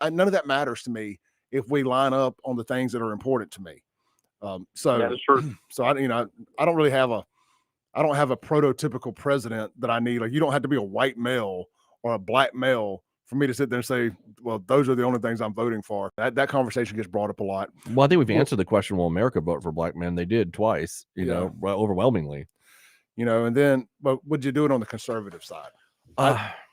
none of that matters to me if we line up on the things that are important to me. That is true. So I don't really have I don't have a prototypical president that I need. Like, you don't have to be a white male or a black male for me to sit there and say, well, those are the only things I'm voting for. That conversation gets brought up a lot. Well, I think we've answered the question, will America vote for black men? They did twice, you know, overwhelmingly. And then, but would you do it on the conservative side?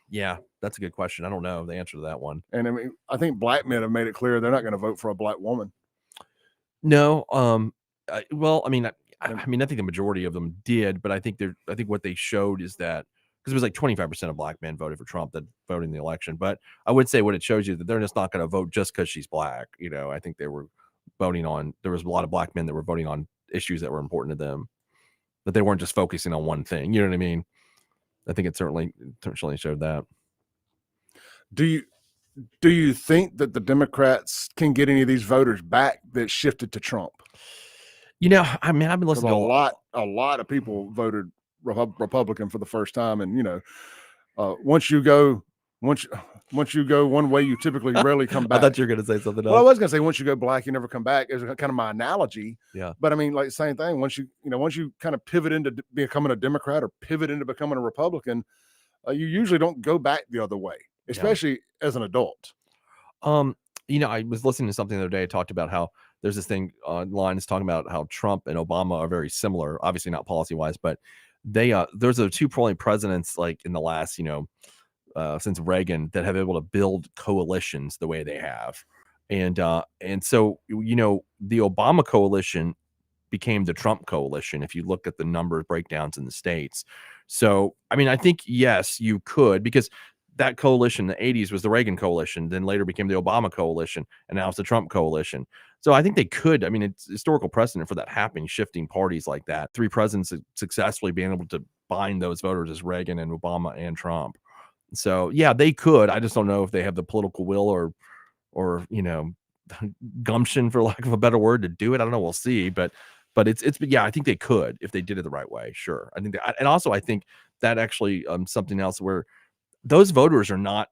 Yeah, that's a good question. I don't know the answer to that one. And I mean, I think black men have made it clear they're not going to vote for a black woman. No. Well, I think the majority of them did, but I think what they showed is that, because it was like 25% of black men voted for Trump that voted in the election. But I would say what it shows you that they're just not going to vote just because she's black. I think they were voting on, there was a lot of black men that were voting on issues that were important to them, that they weren't just focusing on one thing. You know what I mean? I think it certainly showed that. Do you think that the Democrats can get any of these voters back that shifted to Trump? I've been listening to a lot of people voted Republican for the first time, and once you go one way, you typically rarely come back. I thought you were going to say something else. Well, I was going to say, once you go black, you never come back. Is kind of my analogy. Yeah. But I mean, like, same thing. Once you kind of pivot into becoming a Democrat or pivot into becoming a Republican, you usually don't go back the other way, especially as an adult. I was listening to something the other day. I talked about how there's this thing online is talking about how Trump and Obama are very similar, obviously not policy wise, but there's the two polling presidents like in the last, since Reagan, that have been able to build coalitions the way they have. And so, the Obama coalition became the Trump coalition, if you look at the number of breakdowns in the states. So, I think, yes, you could, because that coalition in the 80s was the Reagan coalition, then later became the Obama coalition, and now it's the Trump coalition. So I think they could. It's historical precedent for that happening, shifting parties like that. Three presidents successfully being able to bind those voters as Reagan and Obama and Trump. So yeah, they could. I just don't know if they have the political will or gumption, for lack of a better word, to do it. I don't know. We'll see. But yeah, I think they could if they did it the right way. Sure. I think and also I think that actually something else where those voters are not,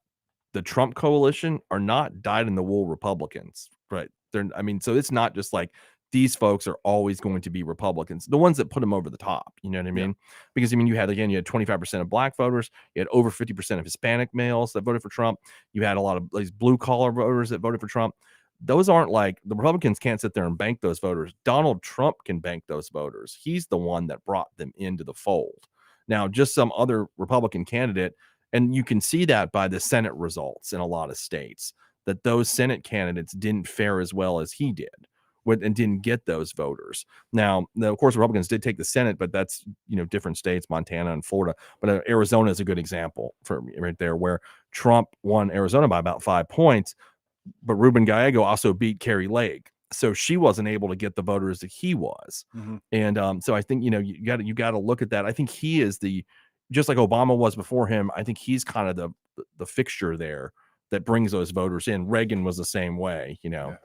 the Trump coalition are not dyed in the wool Republicans, right? So it's not just like these folks are always going to be Republicans, the ones that put them over the top. You know what I mean? Yeah. Because you had 25% of black voters, you had over 50% of Hispanic males that voted for Trump. You had a lot of these blue collar voters that voted for Trump. Those aren't like, the Republicans can't sit there and bank those voters. Donald Trump can bank those voters. He's the one that brought them into the fold. Now, just some other Republican candidate, and you can see that by the Senate results in a lot of states, that those Senate candidates didn't fare as well as he did and didn't get those voters. Now, of course, Republicans did take the Senate, but that's, different states, Montana and Florida. But Arizona is a good example for me right there, where Trump won Arizona by about 5 points, but Ruben Gallego also beat Carrie Lake. So she wasn't able to get the voters that he was. Mm-hmm. And so I think, you got to look at that. I think he is just like Obama was before him, I think he's kind of the fixture there that brings those voters in. Reagan was the same way, Yeah.